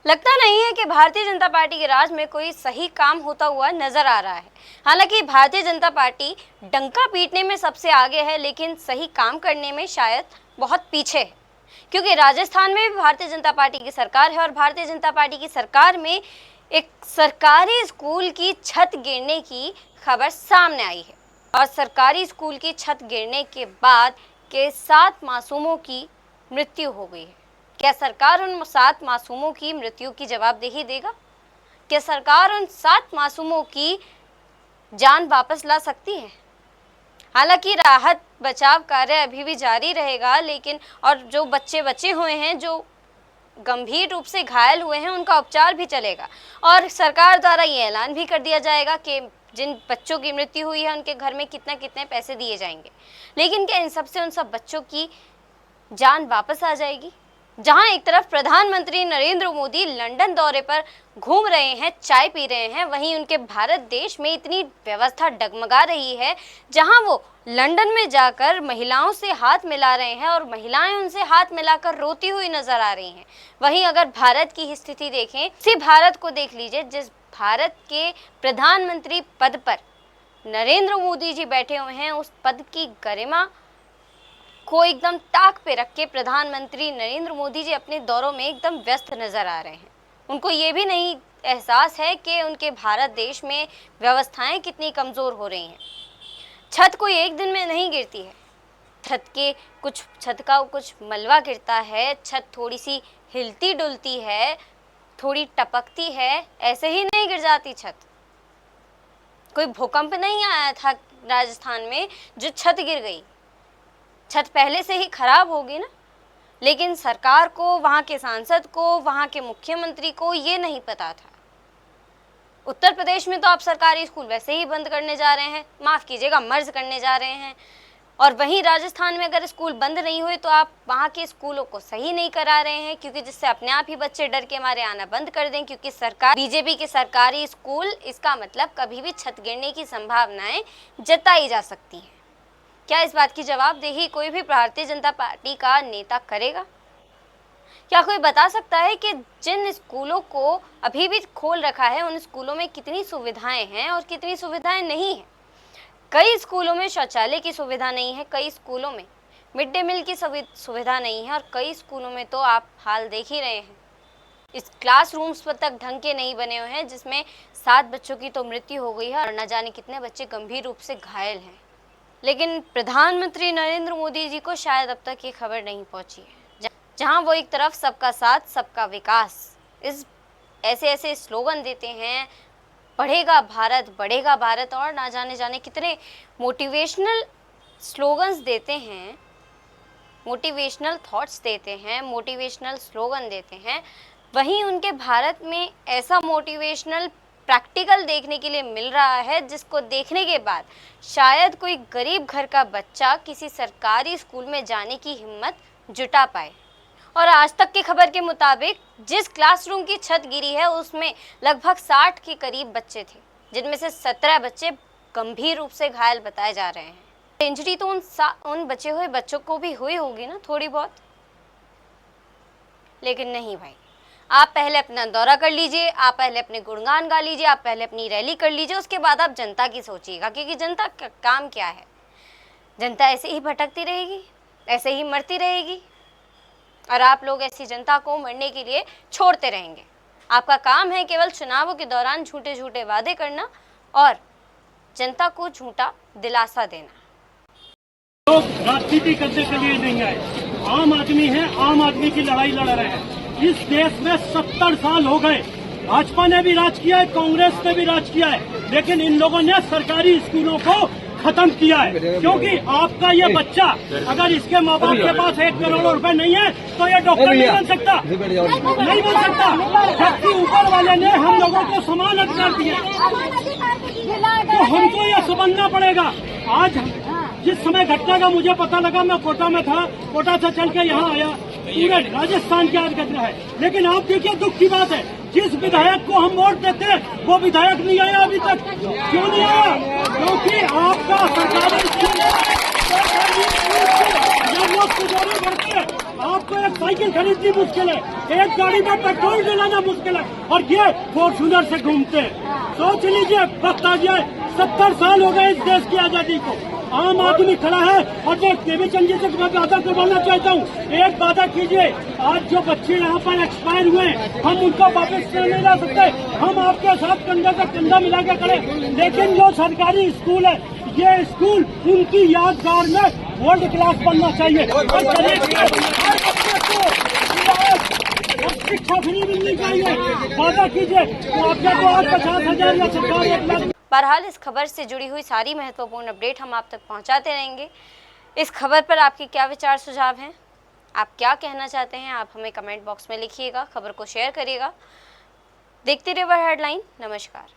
लगता नहीं है कि भारतीय जनता पार्टी के राज में कोई सही काम होता हुआ नजर आ रहा है। हालांकि भारतीय जनता पार्टी डंका पीटने में सबसे आगे है, लेकिन सही काम करने में शायद बहुत पीछे है। क्योंकि राजस्थान में भी भारतीय जनता पार्टी की सरकार है और भारतीय जनता पार्टी की सरकार में एक सरकारी स्कूल की छत गिरने की खबर सामने आई है। और सरकारी स्कूल की छत गिरने के बाद के 7 मासूमों की मृत्यु हो गई है। क्या सरकार उन 7 मासूमों की मृत्यु की जवाबदेही देगा? क्या सरकार उन 7 मासूमों की जान वापस ला सकती है? हालांकि राहत बचाव कार्य अभी भी जारी रहेगा, लेकिन और जो बच्चे बचे हुए हैं, जो गंभीर रूप से घायल हुए हैं, उनका उपचार भी चलेगा। और सरकार द्वारा ये ऐलान भी कर दिया जाएगा कि जिन बच्चों की मृत्यु हुई है उनके घर में कितने कितने पैसे दिए जाएंगे। लेकिन क्या इन सब से उन सब बच्चों की जान वापस आ जाएगी? जहां एक तरफ प्रधानमंत्री नरेंद्र मोदी लंदन दौरे पर घूम रहे हैं, चाय पी रहे हैं, वहीं उनके भारत देश में इतनी व्यवस्था डगमगा रही है, जहां वो लंदन में जाकर महिलाओं से हाथ मिला रहे हैं और महिलाएं उनसे हाथ मिलाकर रोती हुई नजर आ रही हैं। वहीं अगर भारत की स्थिति देखें, इसी भारत को देख लीजिए जिस भारत के प्रधानमंत्री पद पर नरेंद्र मोदी जी बैठे हुए हैं। उस पद की गरिमा को एकदम ताक पे रख के प्रधानमंत्री नरेंद्र मोदी जी अपने दौरों में एकदम व्यस्त नजर आ रहे हैं। उनको ये भी नहीं एहसास है कि उनके भारत देश में व्यवस्थाएं कितनी कमज़ोर हो रही हैं। छत कोई एक दिन में नहीं गिरती है। छत का कुछ मलबा गिरता है, छत थोड़ी सी हिलती डुलती है, थोड़ी टपकती है, ऐसे ही नहीं गिर जाती छत। कोई भूकंप नहीं आया था राजस्थान में जो छत गिर गई। छत पहले से ही खराब होगी ना। लेकिन सरकार को, वहाँ के सांसद को, वहाँ के मुख्यमंत्री को ये नहीं पता था। उत्तर प्रदेश में तो आप सरकारी स्कूल वैसे ही बंद करने जा रहे हैं, माफ़ कीजिएगा मर्ज करने जा रहे हैं। और वहीं राजस्थान में अगर स्कूल बंद नहीं हुए तो आप वहाँ के स्कूलों को सही नहीं करा रहे हैं, क्योंकि जिससे अपने आप ही बच्चे डर के मारे आना बंद कर दें। क्योंकि सरकार, बीजेपी के सरकारी स्कूल, इसका मतलब कभी भी छत गिरने की संभावनाएं जताई जा सकती हैं। क्या इस बात की जवाबदेही कोई भी भारतीय जनता पार्टी का नेता करेगा? क्या कोई बता सकता है कि जिन स्कूलों को अभी भी खोल रखा है उन स्कूलों में कितनी सुविधाएं हैं और कितनी सुविधाएं नहीं हैं? कई स्कूलों में शौचालय की सुविधा नहीं है, कई स्कूलों में मिड डे मील की सुविधा नहीं है, और कई स्कूलों में तो आप हाल देख ही रहे हैं, इस क्लासरूम्स पर तक ढंग के नहीं बने हुए हैं, जिसमें 7 बच्चों की तो मृत्यु हो गई है और न जाने कितने बच्चे गंभीर रूप से घायल हैं। लेकिन प्रधानमंत्री नरेंद्र मोदी जी को शायद अब तक ये खबर नहीं पहुंची है। जहां वो एक तरफ सबका साथ सबका विकास, इस ऐसे स्लोगन देते हैं, बढ़ेगा भारत, और ना जाने कितने मोटिवेशनल स्लोगन्स देते हैं, मोटिवेशनल थॉट्स देते हैं, मोटिवेशनल स्लोगन देते हैं। वहीं उनके भारत में ऐसा मोटिवेशनल प्रैक्टिकल देखने के लिए मिल रहा है, जिसको देखने के बाद शायद कोई गरीब घर का बच्चा किसी सरकारी स्कूल में जाने की हिम्मत जुटा पाए। और आज तक की खबर के मुताबिक जिस क्लासरूम की छत गिरी है उसमें लगभग 60 के करीब बच्चे थे, जिनमें से 17 बच्चे गंभीर रूप से घायल बताए जा रहे हैं। इंजरी तो उन बचे हुए बच्चों को भी हुई होगी ना थोड़ी बहुत। लेकिन नहीं भाई, आप पहले अपना दौरा कर लीजिए, आप पहले अपने गुणगान गा लीजिए, आप पहले अपनी रैली कर लीजिए, उसके बाद आप जनता की सोचिएगा। क्योंकि जनता का काम क्या है? जनता ऐसे ही भटकती रहेगी, ऐसे ही मरती रहेगी, और आप लोग ऐसी जनता को मरने के लिए छोड़ते रहेंगे। आपका काम है केवल चुनावों के दौरान झूठे झूठे वादे करना और जनता को झूठा दिलासा देना। लोग राजनीति करने के लिए नहीं आए, आम आदमी है, आम आदमी की लड़ाई लड़ रहे हैं। इस देश में 70 साल हो गए, भाजपा ने भी राज किया है, कांग्रेस ने भी राज किया है, लेकिन इन लोगों ने सरकारी स्कूलों को खत्म किया है। क्योंकि आपका ये बच्चा अगर इसके माँ बाप के पास 1 करोड़ रुपए नहीं है तो ये डॉक्टर नहीं बन सकता, नहीं बन सकता। जबकि ऊपर वाले ने हम लोगों को समान अधिकार दिया, तो हमको ये समझना पड़ेगा। आज जिस समय घटना का मुझे पता लगा, मैं कोटा में था, कोटा से चल के यहाँ आया, पूरे राजस्थान की आज घटना है। लेकिन आप देखिए दुख की बात है, जिस विधायक को हम वोट देते हैं वो विधायक नहीं आया अभी तक। क्यों नहीं आया? क्योंकि आपका सरकारी जब वो तिजोरी भरते आपको एक साइकिल खरीदनी मुश्किल है, एक गाड़ी में पेट्रोल डलाना मुश्किल है, और ये फॉर्च्यूनर से घूमते हैं। सोच लीजिए, वक्त आ गया है। 70 साल हो गए इस देश की आजादी को। आम आदमी खड़ा है और मैं देवीचंद जी से मैं वादा करवाना चाहता हूँ, एक वादा कीजिए, आज जो बच्चे यहाँ पर एक्सपायर हुए हैं हम उनको वापस नहीं ला सकते, हम आपके साथ कंधे से कंधा मिला के खड़े, लेकिन जो सरकारी स्कूल है ये स्कूल उनकी यादगार में वर्ल्ड क्लास बनना चाहिए और गरीब के हर बच्चे को शिक्षा फ्री मिलनी चाहिए। वादा कीजिए तो आपके को आज 50,000 या सरकार 1 लाख। बहरहाल इस खबर से जुड़ी हुई सारी महत्वपूर्ण अपडेट हम आप तक पहुंचाते रहेंगे। इस खबर पर आपके क्या विचार सुझाव हैं, आप क्या कहना चाहते हैं, आप हमें कमेंट बॉक्स में लिखिएगा, खबर को शेयर करिएगा। देखते रहिए हेडलाइन। नमस्कार।